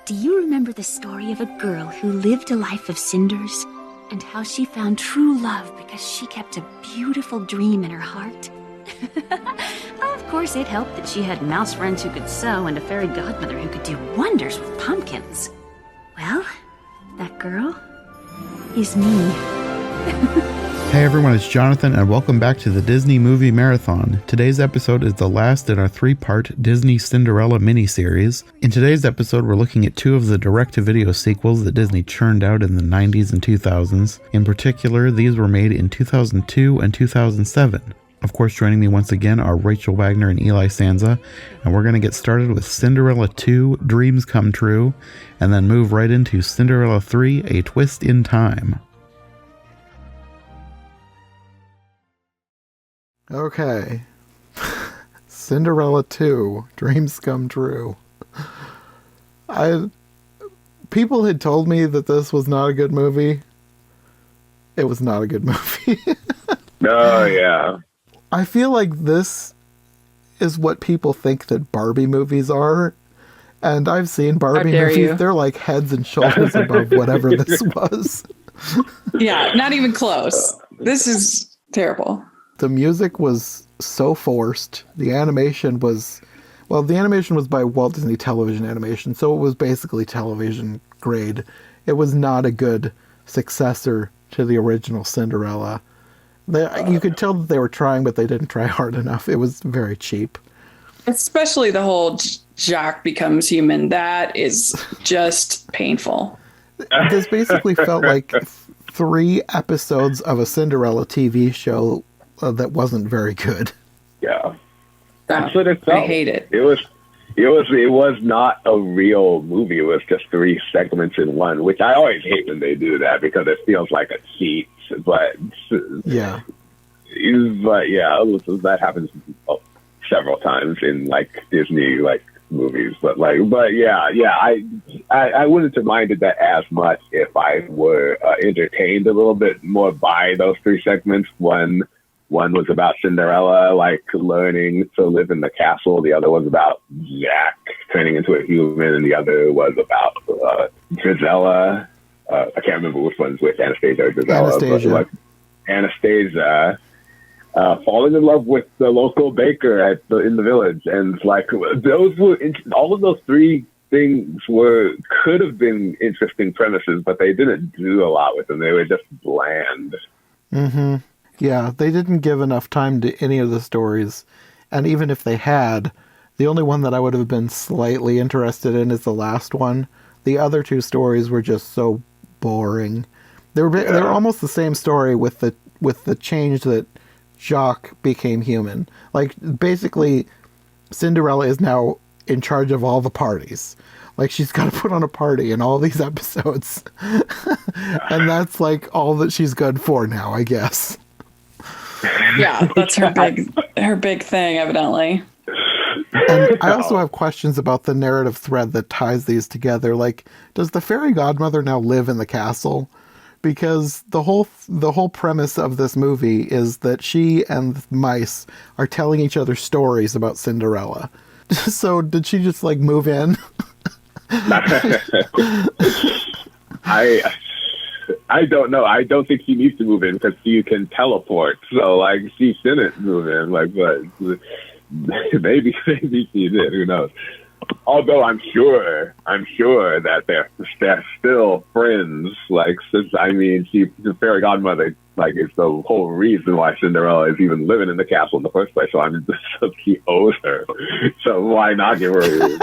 Do you remember the story of a girl who lived a life of cinders? And how she found true love because she kept a beautiful dream in her heart? Of course, it helped that she had mouse friends who could sew and a fairy godmother who could do wonders with pumpkins. Well, that girl is me. Hey everyone, it's Jonathan and welcome back to the Disney Movie Marathon. Today's episode is the last in our three-part Disney Cinderella miniseries. In today's episode, we're looking at two of the direct-to-video sequels that Disney churned out in the 90s and 2000s. In particular, these were made in 2002 and 2007. Of course, joining me once again are Rachel Wagner and Eli Sanza, and we're going to get started with Cinderella II, Dreams Come True, and then move right into Cinderella III, A Twist in Time. Okay. Cinderella II, Dreams Come True. People had told me that this was not a good movie. It was not a good movie. Oh, yeah. I feel like this is what people think that Barbie movies are. And I've seen Barbie movies. You. They're like heads and shoulders above whatever this was. Yeah, not even close. This is terrible. The music was so forced. The animation was by Walt Disney Television Animation, so it was basically television grade. It was not a good successor to the original Cinderella. You could tell that they were trying, but they didn't try hard enough. It was very cheap. Especially the whole Jacques becomes human. That is just painful. This basically felt like 3 episodes of a Cinderella TV show that wasn't very good. Yeah, that's what it felt. I hate it. It was not a real movie. It was just 3 segments in one, which I always hate when they do that because it feels like a cheat. But yeah, that happens several times in like Disney movies. But I wouldn't have minded that as much if I were entertained a little bit more by those 3 segments. One was about Cinderella, learning to live in the castle. The other was about Jack turning into a human, and the other was about Drizella. I can't remember which one's which, Anastasia or Drizella. Anastasia falling in love with the local baker in the village, and all of those 3 things could have been interesting premises, but they didn't do a lot with them. They were just bland. Mm-hmm. Yeah, they didn't give enough time to any of the stories. And even if they had, the only one that I would have been slightly interested in is the last one. The other 2 stories were just so boring. They were almost the same story with the change that Jacques became human. Basically, Cinderella is now in charge of all the parties. She's got to put on a party in all these episodes. And that's all that she's good for now, I guess. Yeah, that's her big thing, evidently. And I also have questions about the narrative thread that ties these together. Does the fairy godmother now live in the castle? Because the whole premise of this movie is that she and mice are telling each other stories about Cinderella. So did she just move in? I don't know. I don't think she needs to move in because she can teleport. So she shouldn't move in. But maybe she did. Who knows? Although I'm sure that they're still friends. The fairy godmother is the whole reason why Cinderella is even living in the castle in the first place. So she owes her. So why not give her a room?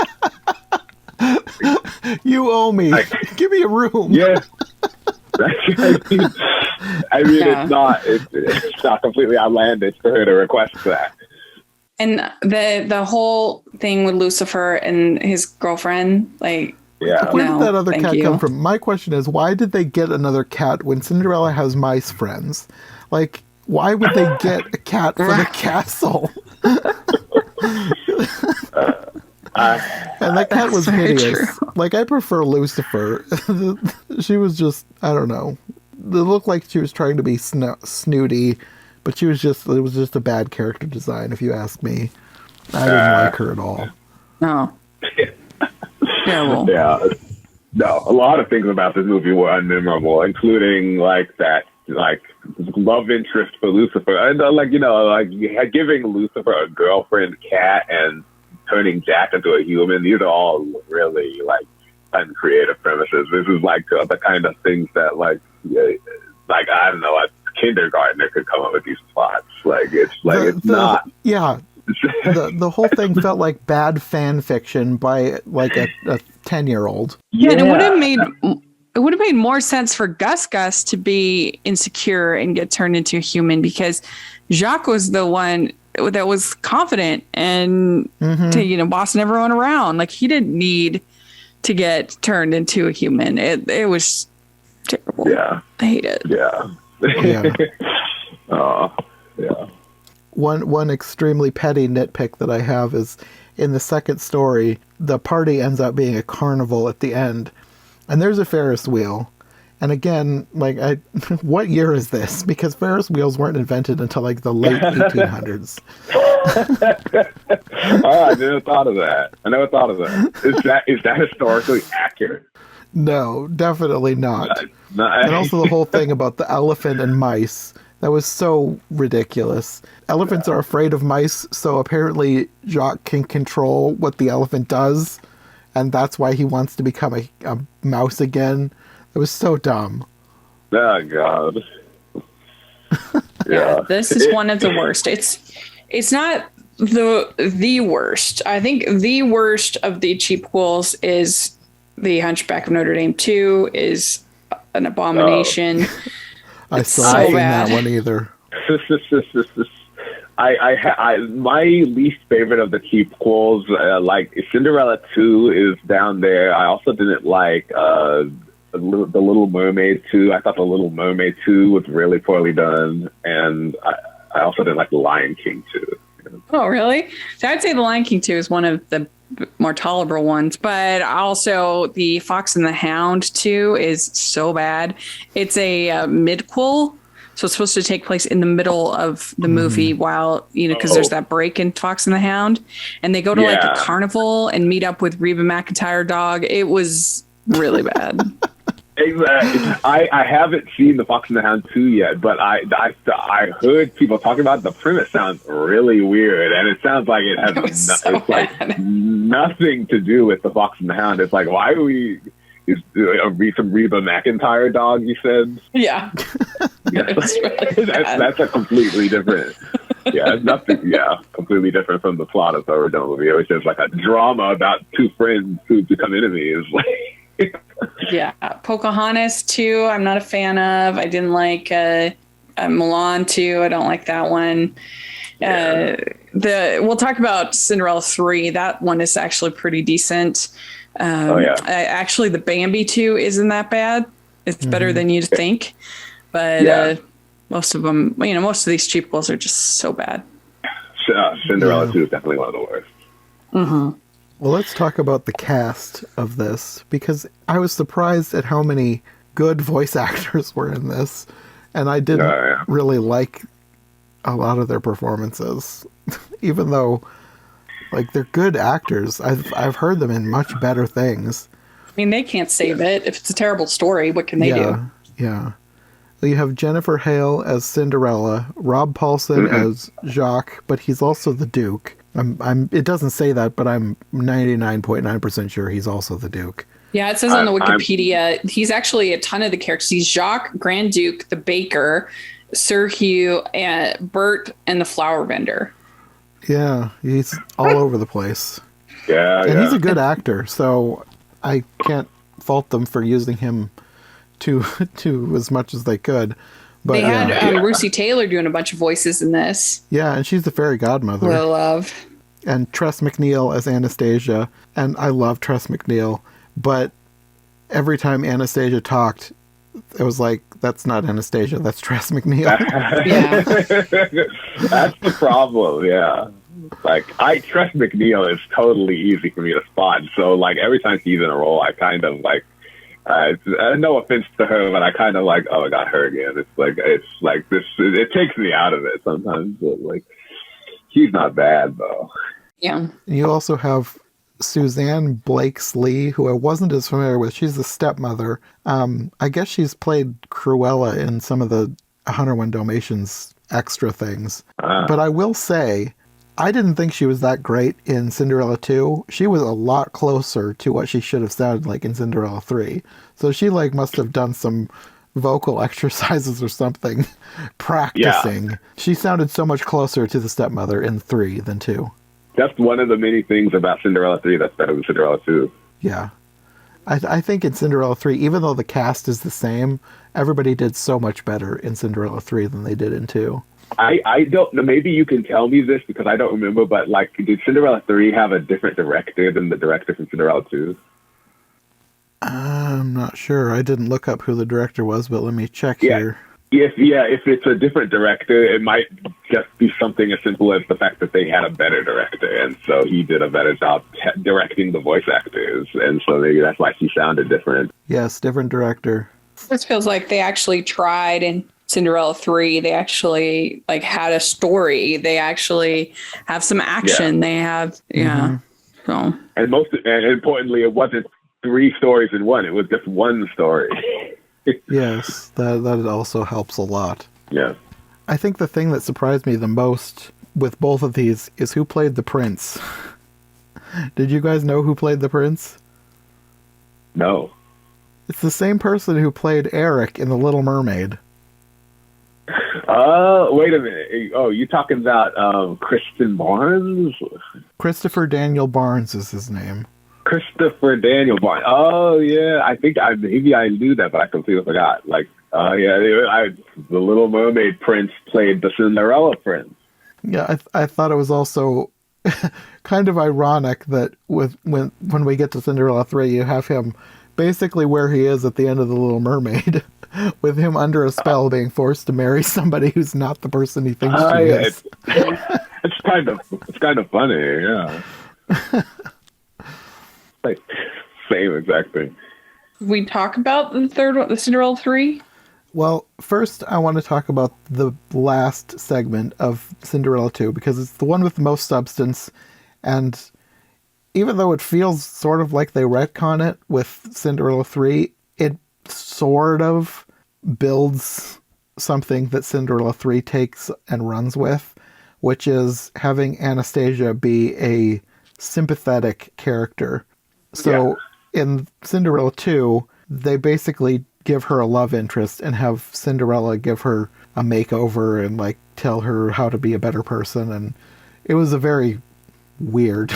You owe me. Give me a room. Yeah. It's not completely outlandish for her to request that. And the whole thing with Lucifer and his girlfriend, Where did that other cat come from? My question is, why did they get another cat when Cinderella has mice friends? Why would they get a cat for the castle? And that cat was hideous. I prefer Lucifer. She was just, I don't know. It looked like she was trying to be snooty, but it was just a bad character design, if you ask me. I didn't like her at all. No. Terrible. Yeah. No, a lot of things about this movie were unmemorable, including like that, like love interest for Lucifer, and giving Lucifer a girlfriend cat and turning Jack into a human. These are all really like uncreative premises. This is like the kind of things that like I don't know, a kindergartner could come up with these plots. Like it's not. Yeah. The whole thing felt like bad fan fiction by like a 10-year-old. Yeah, and it would have made more sense for Gus to be insecure and get turned into a human, because Jacques was the one that was confident and bossing everyone around. Like, he didn't need to get turned into a human. It was terrible. Yeah, I hate it. Yeah. Yeah. One extremely petty nitpick that I have is in the second story, the party ends up being a carnival at the end, and there's a Ferris wheel. And again, like, what year is this? Because Ferris wheels weren't invented until like the late 1800s. Oh, I never thought of that. Is that historically accurate? No, definitely not. And also the whole thing about the elephant and mice. That was so ridiculous. Elephants are afraid of mice, so apparently Jacques can control what the elephant does, and that's why he wants to become a mouse again. It was so dumb. Oh, God. Yeah, this is one of the worst. It's not the worst. I think the worst of the cheap quills is The Hunchback of Notre Dame 2 is an abomination. I still haven't seen that one either. My least favorite of the cheap quills, like Cinderella 2 is down there. I also didn't like the Little Mermaid 2. I thought the Little Mermaid 2 was really poorly done, and I also didn't like the Lion King 2. Oh, really? So I'd say the Lion King 2 is one of the more tolerable ones, but also the Fox and the Hound 2 is so bad. It's a mid-quill, so it's supposed to take place in the middle of the movie while, because there's that break in Fox and the Hound, and they go to like a carnival and meet up with Reba McEntire dog. It was really bad. Exactly. I haven't seen the Fox and the Hound 2 yet, but I heard people talking about it. The premise sounds really weird, and it sounds like it has nothing to do with the Fox and the Hound. It's like, why are we some Reba McEntire dog, you said? Yeah. That's a completely different. Yeah, it's nothing. Yeah, completely different from the plot of the original movie. It was just like a drama about two friends who become enemies. Yeah, Pocahontas 2, I'm not a fan of. I didn't like Milan 2. I don't like that one. We'll talk about Cinderella 3. That one is actually pretty decent. Actually, the Bambi 2 isn't that bad. It's better than you'd think. But most of them, most of these cheap quills are just so bad. Cinderella 2 is definitely one of the worst. Mm-hmm. Well, let's talk about the cast of this, because I was surprised at how many good voice actors were in this, and I didn't really like a lot of their performances, even though, like, they're good actors. I've heard them in much better things. I mean, they can't save it. If it's a terrible story, what can they do? Yeah. You have Jennifer Hale as Cinderella, Rob Paulson as Jacques, but he's also the Duke. It doesn't say that, but I'm 99.9% sure he's also the Duke. Yeah, it says on the Wikipedia, he's actually a ton of the characters. He's Jacques, Grand Duke, the baker, Sir Hugh, and Bert, and the flower vendor. Yeah, he's all over the place. And he's a good actor, so I can't fault them for using him to as much as they could. But they had Russi Taylor doing a bunch of voices in this. Yeah, and she's the fairy godmother. I love. And Tress MacNeille as Anastasia. And I love Tress MacNeille. But every time Anastasia talked, it was like, that's not Anastasia, that's Tress MacNeille. Yeah. That's the problem, yeah. Like, Tress MacNeille is totally easy for me to spot. So, like, every time she's in a role, I kind of, like, no offense to her, but I kind of like, oh, I got her again. It's like this. It takes me out of it sometimes. But like, she's not bad though. Yeah. You also have Suzanne Blakesley, who I wasn't as familiar with. She's the stepmother. I guess she's played Cruella in some of the 101 Dalmatians extra things. But I will say, I didn't think she was that great in Cinderella II. She was a lot closer to what she should have sounded like in Cinderella III. So she must have done some vocal exercises or something practicing. Yeah. She sounded so much closer to the stepmother in 3 than 2. That's one of the many things about Cinderella 3 that's better than Cinderella 2. Yeah. I think in Cinderella 3, even though the cast is the same, everybody did so much better in Cinderella 3 than they did in 2. I don't know. Maybe you can tell me this because I don't remember, but did Cinderella 3 have a different director than the director from Cinderella 2? I'm not sure. I didn't look up who the director was, but let me check here. If it's a different director, it might just be something as simple as the fact that they had a better director, and so he did a better job directing the voice actors, and so maybe that's why she sounded different. Yes, different director. This feels like they actually tried in Cinderella 3. They actually had a story. They actually have some action. Yeah. They have, So, and and importantly, it wasn't 3 stories in one. It was just one story. Yes, that also helps a lot. Yeah. I think the thing that surprised me the most with both of these is who played the prince. Did you guys know who played the prince? No. It's the same person who played Eric in The Little Mermaid. Wait a minute. Oh, you talking about Kristen Barnes? Christopher Daniel Barnes is his name. Christopher Daniel Barnes. Oh, yeah. I think maybe I knew that, but I completely forgot. The Little Mermaid prince played the Cinderella prince. Yeah, I thought it was also kind of ironic that when we get to Cinderella 3, you have him basically where he is at the end of The Little Mermaid, with him under a spell being forced to marry somebody who's not the person he thinks she is. It's kind of funny, yeah. Same exact thing. We talk about the third one, the Cinderella 3? Well, first I want to talk about the last segment of Cinderella 2 because it's the one with the most substance, and even though it feels sort of like they retcon it with Cinderella 3, it sort of builds something that Cinderella 3 takes and runs with, which is having Anastasia be a sympathetic character. So in Cinderella 2, they basically give her a love interest and have Cinderella give her a makeover and tell her how to be a better person. And it was a very weird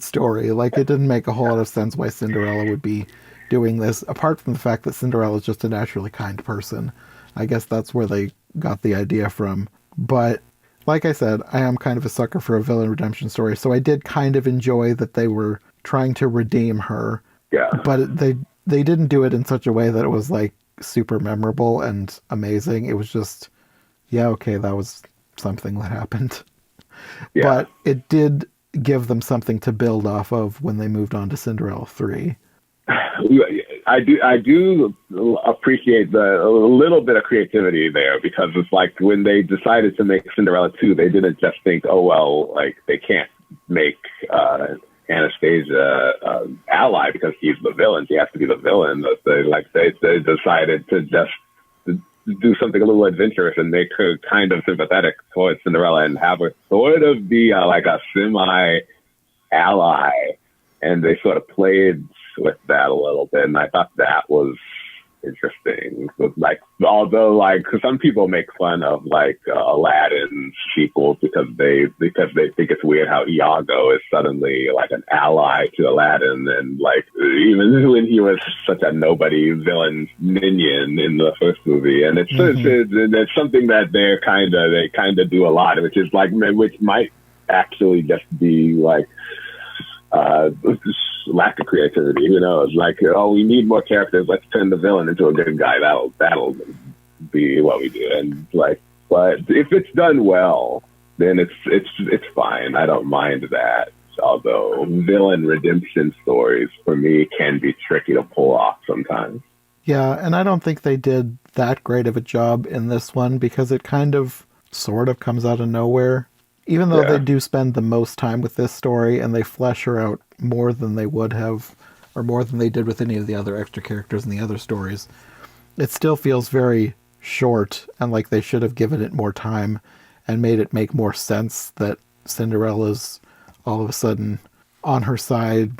story. It didn't make a whole lot of sense why Cinderella would be doing this, apart from the fact that Cinderella is just a naturally kind person. I guess that's where they got the idea from. But like I said, I am kind of a sucker for a villain redemption story, so I did kind of enjoy that they were trying to redeem her. Yeah. But they didn't do it in such a way that it was super memorable and amazing. It was just, okay, that was something that happened. Yeah. But it did give them something to build off of when they moved on to Cinderella 3. I do appreciate a little bit of creativity there, because it's when they decided to make Cinderella 2, they didn't just think, they can't make Anastasia ally because he's the villain. She has to be the villain. They decided to just do something a little adventurous and make her kind of sympathetic towards Cinderella and have her sort of be a semi ally. And they sort of played with that a little bit, and I thought that was interesting. So, although some people make fun of Aladdin's sequels because they think it's weird how Iago is suddenly an ally to Aladdin, and even when he was such a nobody villain minion in the first movie, and it's something that they kind of do a lot, which is which might actually just be lack of creativity. Who knows? We need more characters. Let's turn the villain into a good guy. That'll be what we do. And but if it's done well, then it's fine. I don't mind that. Although villain redemption stories for me can be tricky to pull off sometimes. Yeah, and I don't think they did that great of a job in this one because it kind of sort of comes out of nowhere. Even though they Yeah. do spend the most time with this story and they flesh her out more than they would have, or more than they did with any of the other extra characters in the other stories, it still feels very short and like they should have given it more time and made it make more sense that Cinderella's all of a sudden on her side,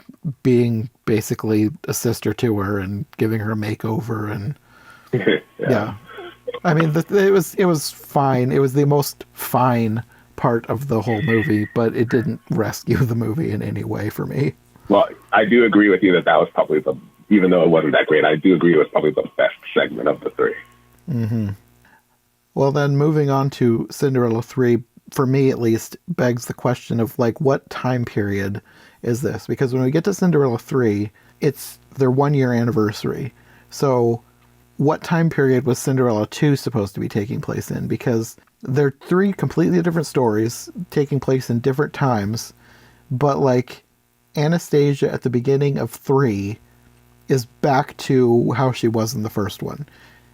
being basically a sister to her and giving her a makeover. And yeah. I mean, it was fine. It was the most fine part of the whole movie, but it didn't rescue the movie in any way for me. Well, I do agree with you that was probably even though it wasn't that great, I do agree it was probably the best segment of the three. Mm-hmm. Well, then moving on to Cinderella 3, for me at least, begs the question of, like, what time period is this? Because when we get to Cinderella 3, it's their 1-year anniversary. So what time period was Cinderella 2 supposed to be taking place in? Because they're 3 completely different stories taking place in different times, but, like, Anastasia at the beginning of 3 is back to how she was in the first one.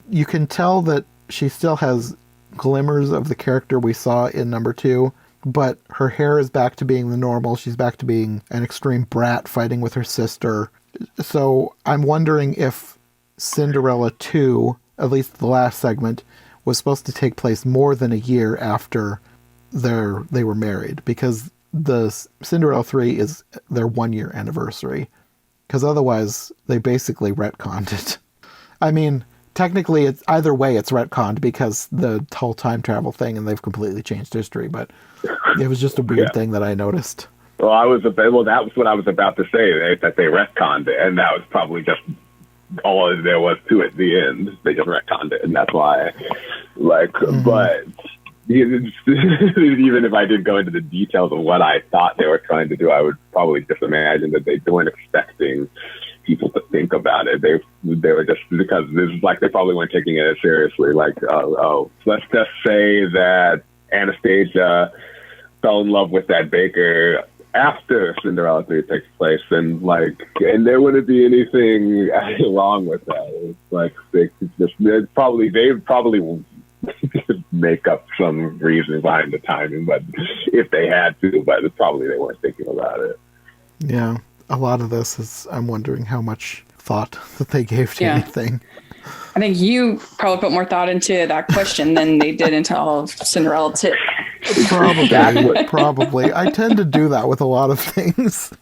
You can tell that she still has glimmers of the character we saw in number 2, but her hair is back to being the normal. She's back to being an extreme brat fighting with her sister. So I'm wondering if Cinderella 2, at least the last segment, was supposed to take place more than a year after they were married, because the Cinderella 3 is their 1-year anniversary. Because otherwise, they basically retconned it. I mean, technically, it's either way, it's retconned because the whole time travel thing, and they've completely changed history. But it was just a weird thing that I noticed. Well, that was what I was about to say, that they retconned it, and that was probably just all there was to it at the end. They just retconned it, and that's why, like, but even if I did go into the details of what I thought they were trying to do, I would probably just imagine that they weren't expecting people to think about it. They were just, because this is like, they probably weren't taking it as seriously. Like, let's just say that Anastasia fell in love with that baker after Cinderella 3 takes place, and there wouldn't be anything wrong with that. It's like they probably make up some reason behind the timing, but if they had to, but probably they weren't thinking about it. Yeah, a lot of this is, I'm wondering how much thought that they gave to anything. I think you probably put more thought into that question than they did into all of Cinderella 2. Probably. I tend to do that with a lot of things.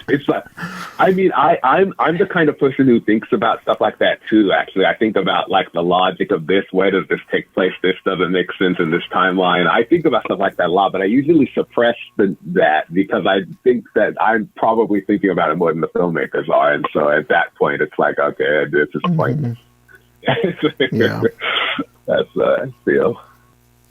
It's like, I mean, I'm the kind of person who thinks about stuff like that too. Actually, I think about like the logic of this. Where does this take place? This doesn't make sense in this timeline. I think about stuff like that a lot, but I usually suppress that because I think that I'm probably thinking about it more than the filmmakers are, and so at that point, it's like, okay, this is pointless. Yeah, that's I feel.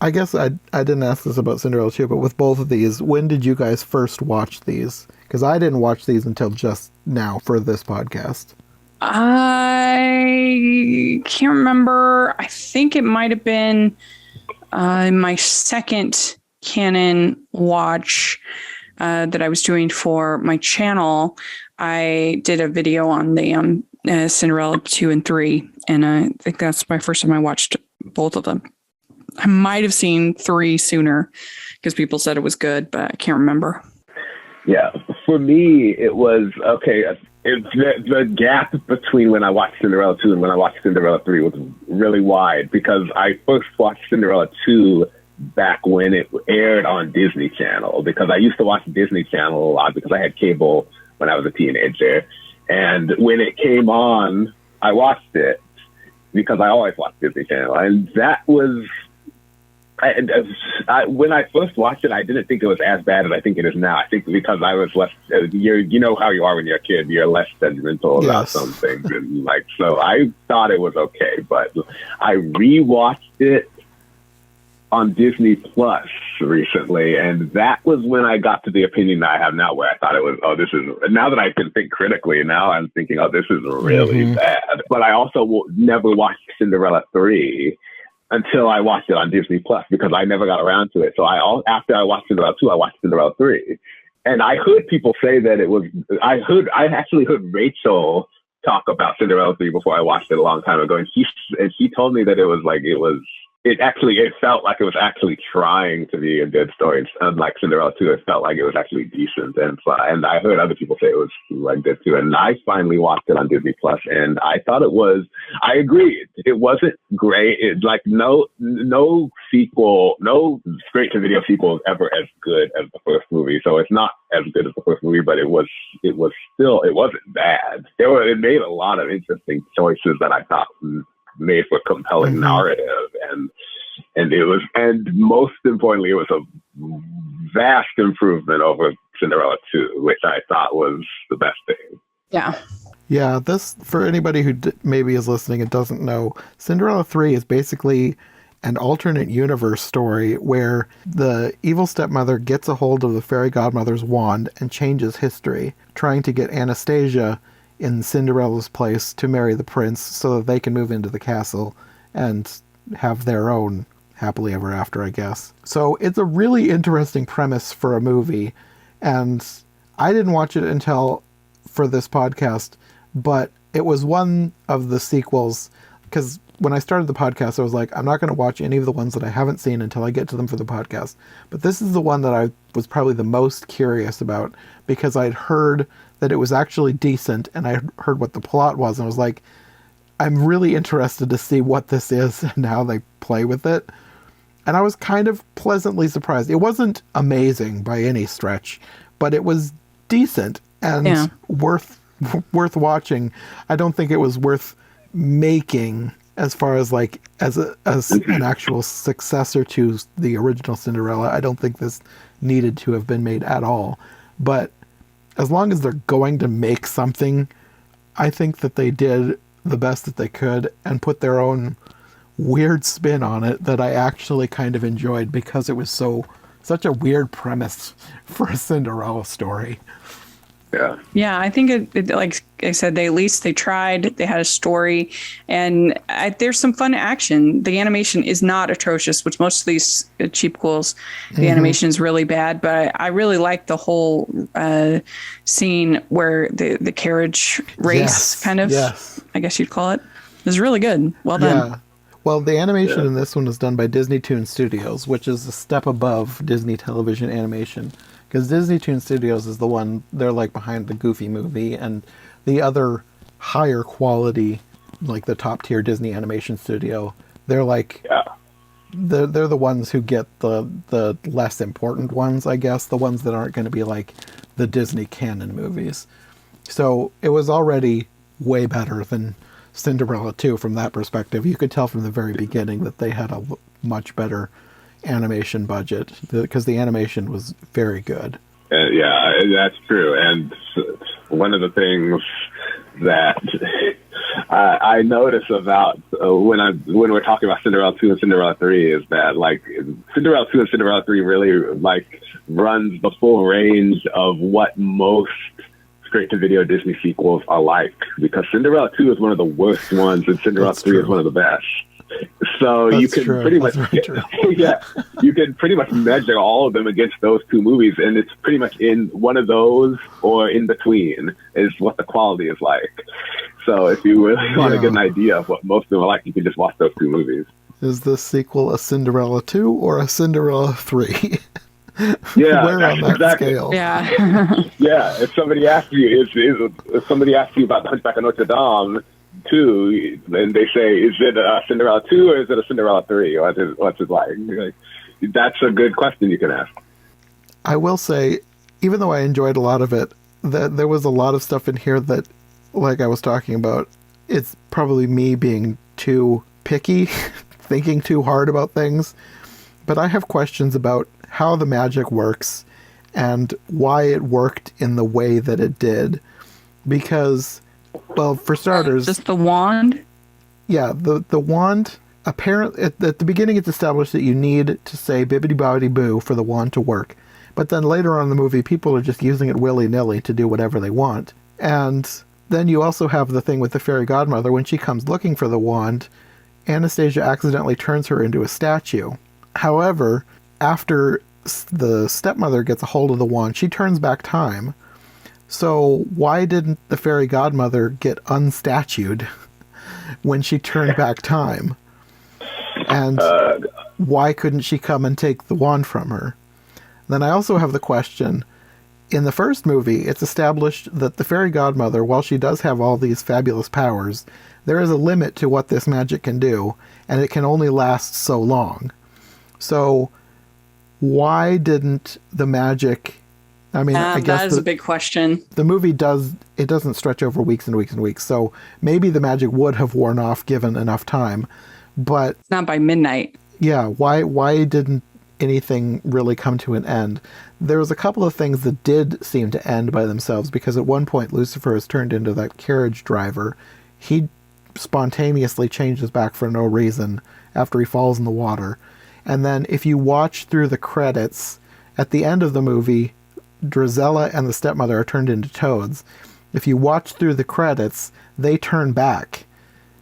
I guess I didn't ask this about Cinderella 2, but with both of these, when did you guys first watch these? Because I didn't watch these until just now for this podcast. I can't remember. I think it might have been my second canon watch that I was doing for my channel. I did a video on the Cinderella 2 and 3, and I think that's my first time I watched both of them. I might have seen 3 sooner because people said it was good, but I can't remember. Yeah, for me, it was, okay, the gap between when I watched Cinderella 2 and when I watched Cinderella 3 was really wide, because I first watched Cinderella 2 back when it aired on Disney Channel, because I used to watch Disney Channel a lot because I had cable when I was a teenager. And when it came on, I watched it because I always watched Disney Channel. And that was... when I first watched it, I didn't think it was as bad as I think it is now. I think because I was less, you know how you are when you're a kid, you're less sentimental about some things. And so I thought it was okay, but I rewatched it on Disney Plus recently, and that was when I got to the opinion that I have now, where I thought it was, now that I can think critically, now I'm thinking, this is really bad. But I also never watched Cinderella 3 until I watched it on Disney Plus, because I never got around to it. So after I watched Cinderella 2, I watched Cinderella 3. And I heard people say that I actually heard Rachel talk about Cinderella 3 before I watched it a long time ago. And she told me that it was it felt like it was actually trying to be a good story. Unlike Cinderella 2, it felt like it was actually decent. And I heard other people say it was like good too. And I finally watched it on Disney Plus, and I thought it was. I agree. It wasn't great. Like no sequel, no straight to video sequel is ever as good as the first movie. So it's not as good as the first movie, but it wasn't bad. It made a lot of interesting choices that I thought made for compelling narrative, and most importantly, it was a vast improvement over Cinderella 2, which I thought was the best thing. Yeah, this, for anybody who maybe is listening and doesn't know, Cinderella 3 is basically an alternate universe story where the evil stepmother gets a hold of the fairy godmother's wand and changes history, trying to get Anastasia in Cinderella's place to marry the prince so that they can move into the castle and have their own happily ever after, I guess. So it's a really interesting premise for a movie, and I didn't watch it until for this podcast, but it was one of the sequels, because when I started the podcast, I was like, I'm not going to watch any of the ones that I haven't seen until I get to them for the podcast. But this is the one that I was probably the most curious about, because I'd heard that it was actually decent, and I heard what the plot was, and I was like, I'm really interested to see what this is and how they play with it. And I was kind of pleasantly surprised. It wasn't amazing by any stretch, but it was decent and worth watching. I don't think it was worth making as far as like as an actual successor to the original Cinderella. I don't think this needed to have been made at all. But as long as they're going to make something, I think that they did the best that they could and put their own weird spin on it that I actually kind of enjoyed, because it was such a weird premise for a Cinderella story. Yeah, I think it like I said, they tried, they had a story, and there's some fun action. The animation is not atrocious, which most of these cheapquels, the animation is really bad, but I really like the whole scene where the carriage race I guess you'd call it. It was really good. Well done. Yeah. Well, the animation in this one is done by Disney Studios, which is a step above Disney Television Animation. Because Disney Toon Studios is the one, they're like behind the Goofy movie, and the other higher quality, like the top tier Disney animation studio, they're like, they're the ones who get the less important ones, I guess, the ones that aren't going to be like the Disney canon movies. So it was already way better than Cinderella 2 from that perspective. You could tell from the very beginning that they had a much better animation budget, because the animation was very good. Yeah, that's true. And one of the things that I notice about when we're talking about Cinderella 2 and Cinderella 3 is that like Cinderella 2 and Cinderella 3 really like runs the full range of what most straight-to-video Disney sequels are like, because Cinderella 2 is one of the worst ones and Cinderella 3 is one of the best. So you can pretty much you can pretty much measure all of them against those two movies, and it's pretty much in one of those or in between is what the quality is like. So if you really want to get an idea of what most of them are like, you can just watch those two movies. Is this sequel a Cinderella 2 or a Cinderella 3? Yeah, where on that scale? Yeah. Yeah. If somebody asks you, if somebody asks you about the Hunchback of Notre Dame 2, and they say, is it a Cinderella 2 or is it a Cinderella 3? What's it like? That's a good question you can ask. I will say, even though I enjoyed a lot of it, that there was a lot of stuff in here that, like I was talking about, it's probably me being too picky, thinking too hard about things. But I have questions about how the magic works and why it worked in the way that it did. Because, well, for starters... Just the wand? Yeah, the wand, apparently, at the beginning it's established that you need to say bibbidi-bobbidi-boo for the wand to work. But then later on in the movie, people are just using it willy-nilly to do whatever they want. And then you also have the thing with the fairy godmother. When she comes looking for the wand, Anastasia accidentally turns her into a statue. However, after the stepmother gets a hold of the wand, she turns back time. So why didn't the fairy godmother get unstatued when she turned back time? And why couldn't she come and take the wand from her? Then I also have the question, in the first movie, it's established that the fairy godmother, while she does have all these fabulous powers, there is a limit to what this magic can do, and it can only last so long. So why didn't the magic... I mean, I guess that is a big question. The movie doesn't stretch over weeks and weeks and weeks, so maybe the magic would have worn off given enough time, but... It's not by midnight. Yeah, why didn't anything really come to an end? There was a couple of things that did seem to end by themselves, because at one point Lucifer is turned into that carriage driver. He spontaneously changes back for no reason after he falls in the water. And then if you watch through the credits, at the end of the movie, Drizella and the stepmother are turned into toads. If you watch through the credits, they turn back.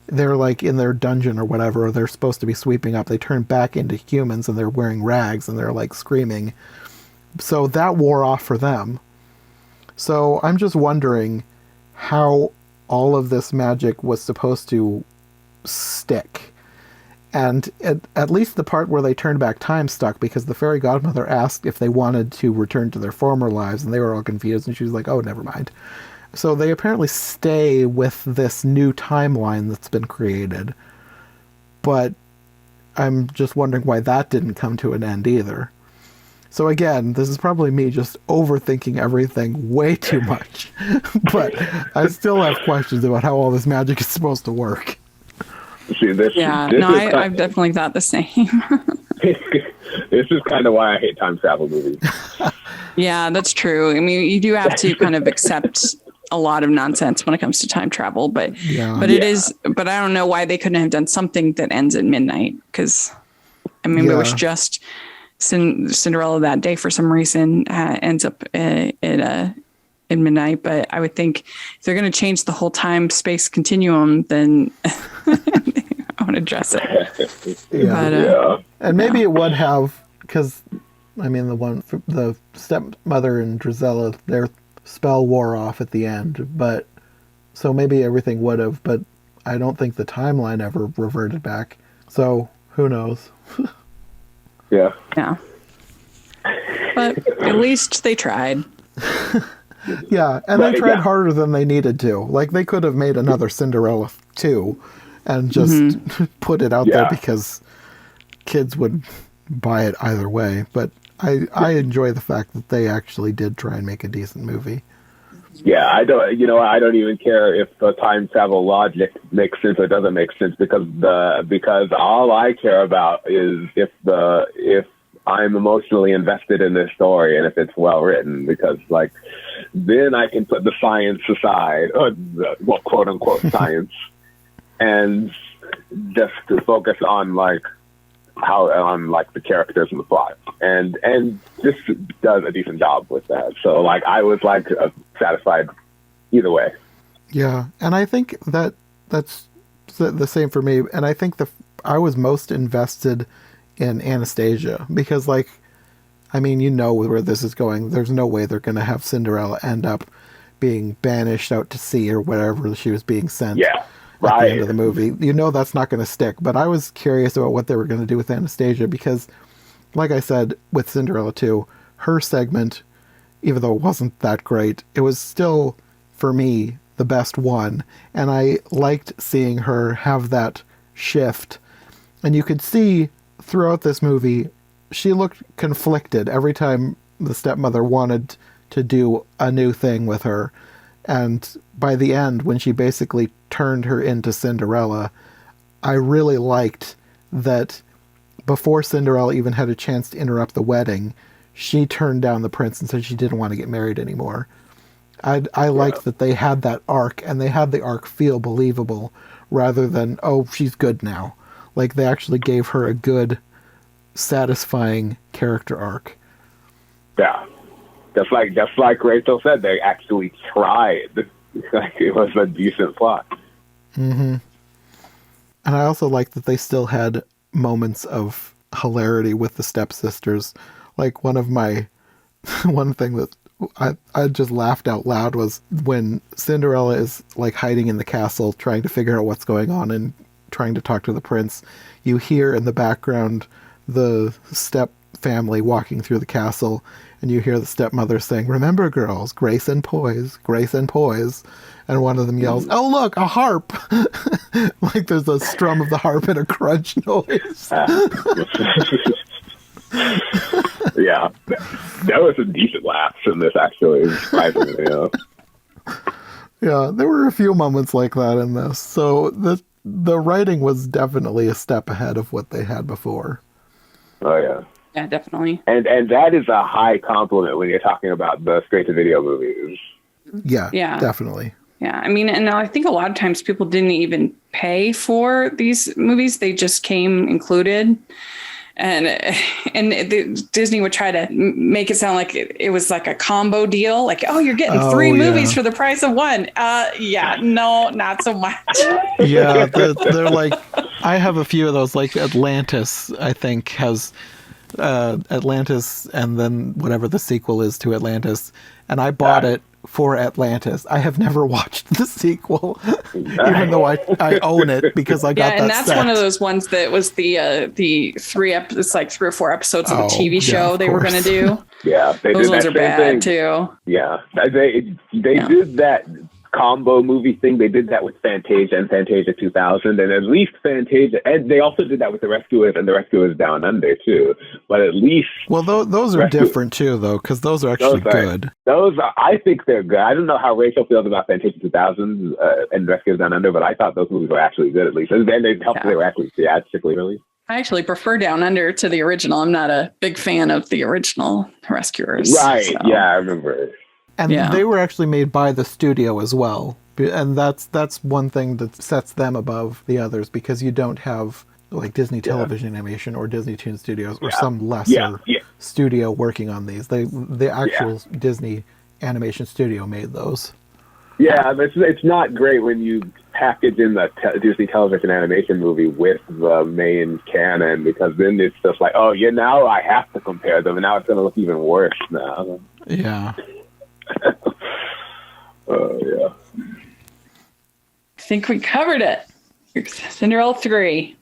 They're like in their dungeon or whatever, or they're supposed to be sweeping up. They turn back into humans and they're wearing rags and they're like screaming. So that wore off for them. So I'm just wondering how all of this magic was supposed to stick. And at least the part where they turned back time stuck, because the fairy godmother asked if they wanted to return to their former lives, and they were all confused, and she was like, oh, never mind. So they apparently stay with this new timeline that's been created. But I'm just wondering why that didn't come to an end either. So again, this is probably me just overthinking everything way too much. But I still have questions about how all this magic is supposed to work. See, I've definitely thought the same. This is kind of why I hate time travel movies. Yeah, that's true. I mean, you do have to kind of accept a lot of nonsense when it comes to time travel, but but I don't know why they couldn't have done something that ends at midnight, because I mean, it was just Cinderella that day for some reason ends up in midnight, but I would think if they're going to change the whole time space continuum, then I want to address it. And maybe it would have, because I mean, the stepmother and Drizella, their spell wore off at the end, but so maybe everything would have, but I don't think the timeline ever reverted back. So who knows? Yeah. But at least they tried. Yeah, and they tried harder than they needed to. Like, they could have made another Cinderella II and just put it out there because kids would buy it either way. But I enjoy the fact that they actually did try and make a decent movie. Yeah, I don't even care if the time travel logic makes sense or doesn't make sense, because all I care about is if I'm emotionally invested in this story and if it's well written, because like then I can put the science aside, or the quote unquote science, and just to focus on the characters and the plot, and this does a decent job with that. So like I was like satisfied either way. Yeah, and I think that's the same for me. And I think I was most invested in Anastasia, because like, I mean, you know where this is going. There's no way they're going to have Cinderella end up being banished out to sea or wherever she was being sent. Yeah. At the end of the movie. You know that's not going to stick. But I was curious about what they were going to do with Anastasia, because, like I said, with Cinderella II, her segment, even though it wasn't that great, it was still, for me, the best one. And I liked seeing her have that shift. And you could see throughout this movie, she looked conflicted every time the stepmother wanted to do a new thing with her. And by the end, when she basically turned her into Cinderella, I really liked that before Cinderella even had a chance to interrupt the wedding, she turned down the prince and said she didn't want to get married anymore. I liked that they had that arc, and they had the arc feel believable rather than, oh, she's good now. Like, they actually gave her a good, satisfying character arc. Yeah. Just like Rachel said, they actually tried. Like, it was a decent plot. Mm-hmm. And I also like that they still had moments of hilarity with the stepsisters. Like, one thing that I just laughed out loud was when Cinderella is like hiding in the castle trying to figure out what's going on, and trying to talk to the prince, you hear in the background the step family walking through the castle, and you hear the stepmother saying, "Remember, girls, grace and poise, grace and poise." And one of them yells, "Oh, look, a harp!" Like there's a strum of the harp and a crunch noise. Yeah, there was some decent laughs in this, actually. Surprisingly, Yeah, there were a few moments like that in this. So the writing was definitely a step ahead of what they had before. Oh, yeah. Yeah, definitely. And that is a high compliment when you're talking about the straight-to-video movies. Yeah, Yeah. definitely. Yeah, I mean, and I think a lot of times people didn't even pay for these movies; they just came included, and Disney would try to make it sound like it was like a combo deal, like, oh, you're getting three movies for the price of one. Yeah, no, not so much. Yeah, they're like, I have a few of those, like Atlantis, I think has Atlantis, and then whatever the sequel is to Atlantis, and I bought it for Atlantis. I have never watched the sequel, even though I own it because I got that. Yeah, and that's one of those ones that was the it's like 3 or 4 episodes of a TV show they were going to do. Yeah, they those did ones that are same bad thing. too. Yeah, they did that combo movie thing. They did that with Fantasia and Fantasia 2000, and at least Fantasia, and they also did that with The Rescuers and The Rescuers Down Under too. But at least, well, those are different too, though, because those are actually good. I think they're good. I don't know how Rachel feels about Fantasia 2000 and Rescuers Down Under, but I thought those movies were actually good, at least, and they helped. They were actually theatrically released. I actually prefer Down Under to the original. I'm not a big fan of the original Rescuers. Right? So. Yeah, I remember. And they were actually made by the studio as well. And that's one thing that sets them above the others, because you don't have like Disney Television Animation or Disney Toon Studios or some lesser studio working on these. The actual Disney Animation Studio made those. Yeah, it's not great when you package in the Disney Television Animation movie with the main canon, because then it's just like, oh, yeah, now I have to compare them, and now it's going to look even worse now. Yeah. Yeah. I think we covered it. Cinderella 3.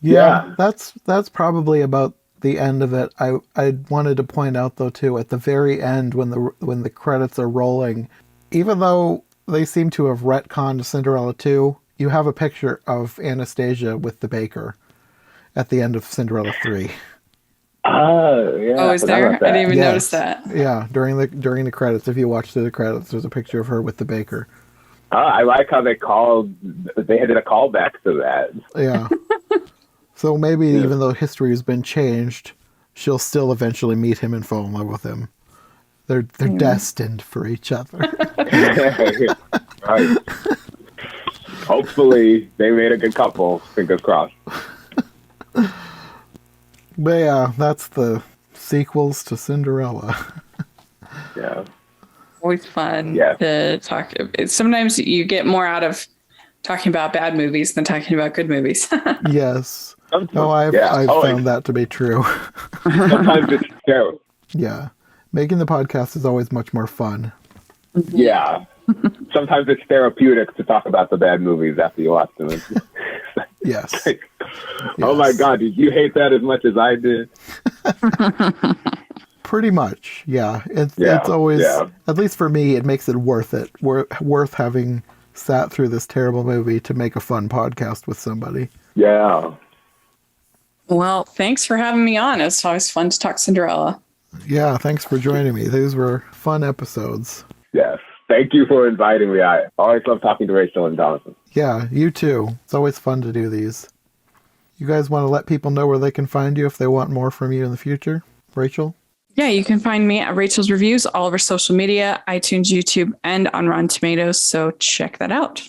Yeah, that's probably about the end of it. I wanted to point out though too, at the very end when the credits are rolling, even though they seem to have retconned Cinderella 2, you have a picture of Anastasia with the baker at the end of Cinderella 3. Oh, yeah. Oh, is there? I didn't even notice that. Yeah, during the credits, if you watch through the credits, there's a picture of her with the baker. I like how they did a callback to that. Yeah. So maybe even though history has been changed, she'll still eventually meet him and fall in love with him. They're destined for each other. Right. Hopefully they made a good couple. Fingers crossed. But yeah, that's the sequels to Cinderella. Yeah. Always fun to talk. Sometimes you get more out of talking about bad movies than talking about good movies. Yes. No, I've found that to be true. Sometimes it's terrible. Yeah. Making the podcast is always much more fun. Yeah. Sometimes it's therapeutic to talk about the bad movies after you watch them. Yes. Oh my God, did you hate that as much as I did? Pretty much, yeah. It's always, at least for me, it makes it worth it. Worth having sat through this terrible movie to make a fun podcast with somebody. Yeah. Well, thanks for having me on. It's always fun to talk Cinderella. Yeah, thanks for joining me. These were fun episodes. Yes. Thank you for inviting me. I always love talking to Rachel and Jonathan. Yeah, you too. It's always fun to do these. You guys want to let people know where they can find you if they want more from you in the future? Rachel? Yeah, you can find me at Rachel's Reviews, all over social media, iTunes, YouTube, and on Rotten Tomatoes. So check that out.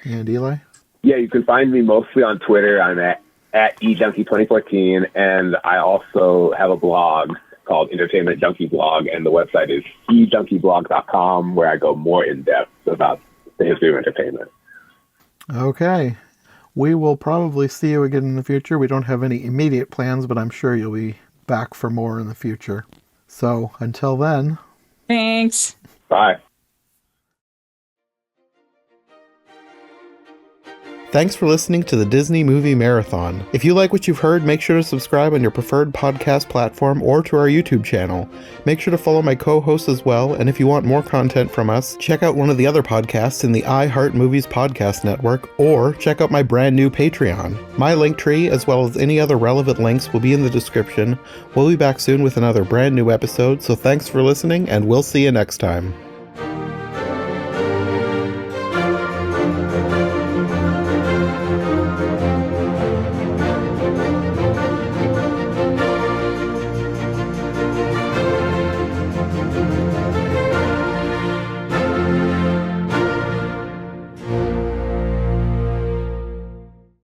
And Eli? Yeah, you can find me mostly on Twitter. I'm at eJunkie2014, and I also have a blog called Entertainment Junkie Blog, and the website is ejunkie.blog.com, where I go more in depth about the history of entertainment. Okay. We will probably see you again in the future. We don't have any immediate plans, but I'm sure you'll be back for more in the future. So until then. Thanks. Bye. Thanks for listening to the Disney Movie Marathon. If you like what you've heard, make sure to subscribe on your preferred podcast platform or to our YouTube channel. Make sure to follow my co-hosts as well, and if you want more content from us, check out one of the other podcasts in the iHeart Movies Podcast Network, or check out my brand new Patreon. My link tree, as well as any other relevant links, will be in the description. We'll be back soon with another brand new episode, so thanks for listening, and we'll see you next time.